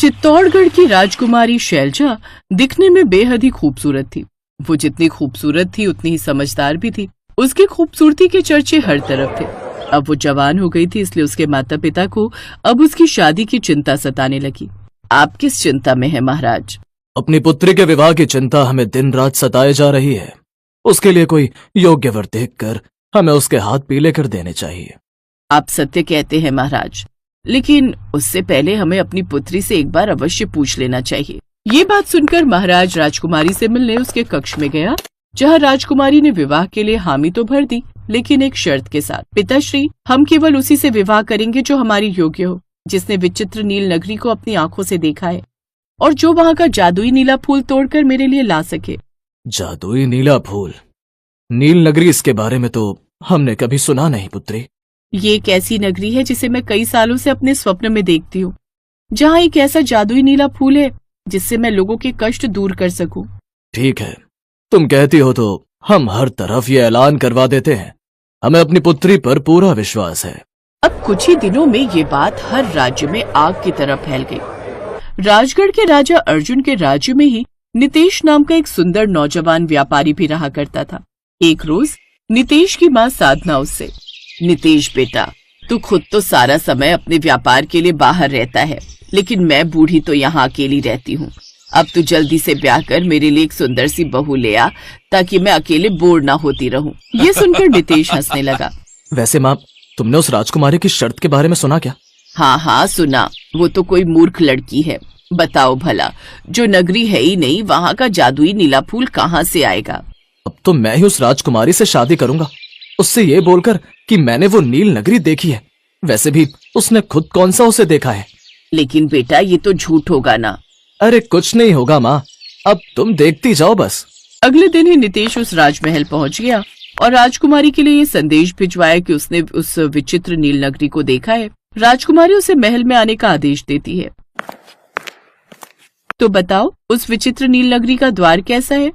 चित्तौड़गढ़ की राजकुमारी शैलजा दिखने में बेहद ही खूबसूरत थी। वो जितनी खूबसूरत थी उतनी ही समझदार भी थी। उसकी खूबसूरती के चर्चे हर तरफ थे। अब वो जवान हो गई थी, इसलिए उसके माता पिता को अब उसकी शादी की चिंता सताने लगी। आप किस चिंता में हैं महाराज? अपनी पुत्री के विवाह की चिंता हमें दिन रात सताए जा रही है। उसके लिए कोई योग्य वर देखकर हमें उसके हाथ पीले कर देने चाहिए। आप सत्य कहते हैं महाराज, लेकिन उससे पहले हमें अपनी पुत्री से एक बार अवश्य पूछ लेना चाहिए। ये बात सुनकर महाराज राजकुमारी से मिलने उसके कक्ष में गया, जहाँ राजकुमारी ने विवाह के लिए हामी तो भर दी, लेकिन एक शर्त के साथ। पिताश्री, हम केवल उसी से विवाह करेंगे जो हमारी योग्य हो, जिसने विचित्र नील नगरी को अपनी आंखों से देखा है और जो वहाँ का जादुई नीला फूल तोड़कर मेरे लिए ला सके। जादुई नीला फूल? नील नगरी, इसके बारे में तो हमने कभी सुना नहीं पुत्री। ये एक ऐसी नगरी है जिसे मैं कई सालों से अपने स्वप्न में देखती हूँ, जहाँ एक ऐसा जादुई नीला फूल है जिससे मैं लोगों के कष्ट दूर कर सकूं। ठीक है, तुम कहती हो तो हम हर तरफ ये ऐलान करवा देते हैं। हमें अपनी पुत्री पर पूरा विश्वास है। अब कुछ ही दिनों में ये बात हर राज्य में आग की तरह फैल गई। राजगढ़ के राजा अर्जुन के राज्य में ही नितेश नाम का एक सुंदर नौजवान व्यापारी भी रहा करता था। एक रोज नितेश की माँ साधना उससे, नितेश बेटा, तू खुद तो सारा समय अपने व्यापार के लिए बाहर रहता है, लेकिन मैं बूढ़ी तो यहाँ अकेली रहती हूँ। अब तू जल्दी से ब्याह कर मेरे लिए एक सुंदर सी बहू ले आ, ताकि मैं अकेले बोर ना होती रहूं। ये सुनकर नितेश हंसने लगा। वैसे माँ, तुमने उस राजकुमारी की शर्त के बारे में सुना क्या? हाँ सुना। वो तो कोई मूर्ख लड़की है। बताओ भला, जो नगरी है ही नहीं, वहाँ का जादुई नीला फूल कहाँ से आएगा? अब तो मैं ही उस राजकुमारी से शादी करूंगा, उससे ये बोलकर कि मैंने वो नील नगरी देखी है। वैसे भी उसने खुद कौन सा उसे देखा है? लेकिन बेटा, ये तो झूठ होगा ना। अरे कुछ नहीं होगा माँ, अब तुम देखती जाओ बस। अगले दिन ही नितेश उस राजमहल पहुंच गया और राजकुमारी के लिए ये संदेश भिजवाया कि उसने उस विचित्र नील नगरी को देखा है। राजकुमारी उसे महल में आने का आदेश देती है। तो बताओ, उस विचित्र नील नगरी का द्वार कैसा है?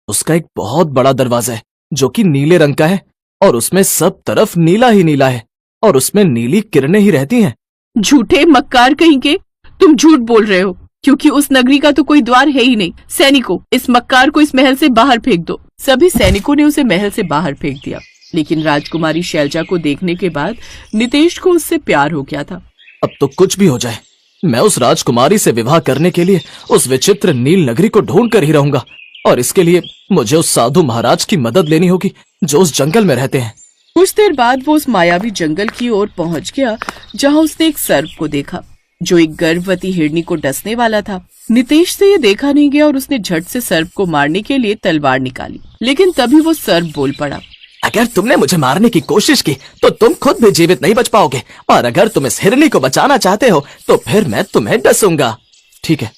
उसका एक बहुत बड़ा दरवाजा है जो कि नीले रंग का है, और उसमें सब तरफ नीला ही नीला है, और उसमें नीली किरणें ही रहती हैं। झूठे मक्कार कहीं के, तुम झूठ बोल रहे हो, क्योंकि उस नगरी का तो कोई द्वार है ही नहीं। सैनिकों, इस मक्कार को इस महल से बाहर फेंक दो। सभी सैनिकों ने उसे महल से बाहर फेंक दिया। लेकिन राजकुमारी शैलजा को देखने के बाद नितेश को उससे प्यार हो गया था। अब तो कुछ भी हो जाए, मैं उस राजकुमारी से विवाह करने के लिए उस विचित्र नील नगरी को ढूंढ कर ही रहूंगा, और इसके लिए मुझे उस साधु महाराज की मदद लेनी होगी जो उस जंगल में रहते हैं। कुछ देर बाद वो उस मायावी जंगल की ओर पहुंच गया, जहां उसने एक सर्प को देखा जो एक गर्भवती हिरनी को डसने वाला था। नितेश से ये देखा नहीं गया और उसने झट से सर्प को मारने के लिए तलवार निकाली, लेकिन तभी वो सर्प बोल पड़ा। अगर तुमने मुझे मारने की कोशिश की तो तुम खुद भी जीवित नहीं बच पाओगे, और अगर तुम इस हिरनी को बचाना चाहते हो तो फिर मैं तुम्हें डसूंगा। ठीक है,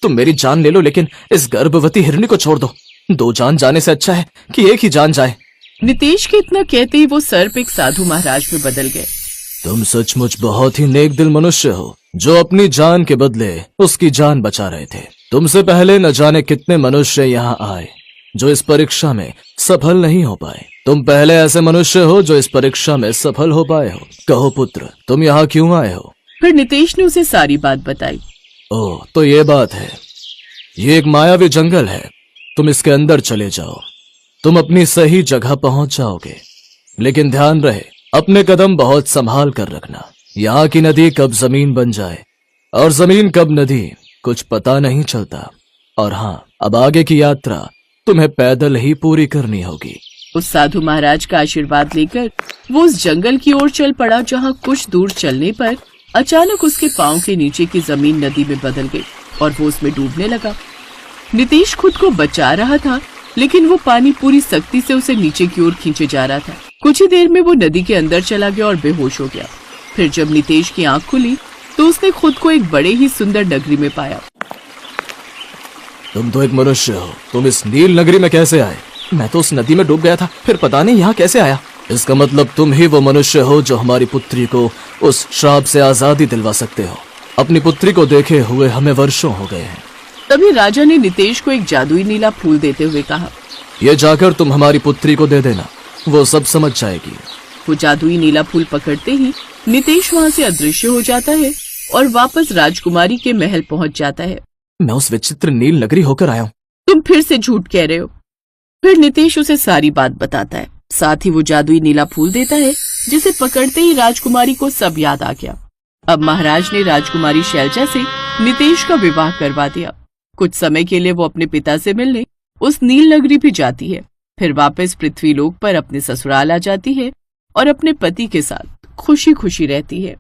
तुम मेरी जान ले लो, लेकिन इस गर्भवती हिरनी को छोड़ दो। 2 जान जाने से अच्छा है कि एक ही जान जाए। नितेश के इतना कहते ही वो सर्प एक साधु महाराज में बदल गए। तुम सचमुच बहुत ही नेक दिल मनुष्य हो, जो अपनी जान के बदले उसकी जान बचा रहे थे। तुमसे पहले न जाने कितने मनुष्य यहाँ आए जो इस परीक्षा में सफल नहीं हो पाए। तुम पहले ऐसे मनुष्य हो जो इस परीक्षा में सफल हो पाए हो। कहो पुत्र, तुम यहाँ क्यों आए हो? फिर नितेश ने उसे सारी बात बताई। ओह, तो ये बात है। ये एक मायावी जंगल है, तुम इसके अंदर चले जाओ, तुम अपनी सही जगह पहुंच जाओगे। लेकिन ध्यान रहे, अपने कदम बहुत संभाल कर रखना। यहाँ की नदी कब जमीन बन जाए और जमीन कब नदी, कुछ पता नहीं चलता। और हाँ, अब आगे की यात्रा तुम्हें पैदल ही पूरी करनी होगी। उस साधु महाराज का आशीर्वाद लेकर वो उस जंगल की ओर चल पड़ा, जहाँ कुछ दूर चलने पर अचानक उसके पांव के नीचे की जमीन नदी में बदल गई और वो उसमें डूबने लगा। नितेश खुद को बचा रहा था, लेकिन वो पानी पूरी सख्ती से उसे नीचे की ओर खींचे जा रहा था। कुछ ही देर में वो नदी के अंदर चला गया और बेहोश हो गया। फिर जब नितेश की आंख खुली तो उसने खुद को एक बड़े ही सुंदर नगरी में पाया। तुम तो एक मनुष्य हो, तुम इस नील नगरी में कैसे आए? मैं तो उस नदी में डूब गया था, फिर पता नहीं यहाँ कैसे आया। इसका मतलब तुम ही वो मनुष्य हो जो हमारी पुत्री को उस श्राप से आजादी दिलवा सकते हो। अपनी पुत्री को देखे हुए हमें वर्षों हो गए हैं। तभी राजा ने नितेश को एक जादुई नीला फूल देते हुए कहा, ये जाकर तुम हमारी पुत्री को दे देना, वो सब समझ जाएगी। वो जादुई नीला फूल पकड़ते ही नितेश वहाँ से अदृश्य हो जाता है और वापस राजकुमारी के महल पहुंच जाता है। मैं उस विचित्र नील नगरी होकर आया हूँ। तुम फिर से झूठ कह रहे हो। फिर नितेश उसे सारी बात बताता है। साथ ही वो जादुई नीला फूल देता है, जिसे पकड़ते ही राजकुमारी को सब याद आ गया। अब महाराज ने राजकुमारी शैलजा से नितेश का विवाह करवा दिया। कुछ समय के लिए वो अपने पिता से मिलने उस नील नगरी भी जाती है, फिर वापस पृथ्वी लोक पर अपने ससुराल आ जाती है और अपने पति के साथ खुशी खुशी रहती है।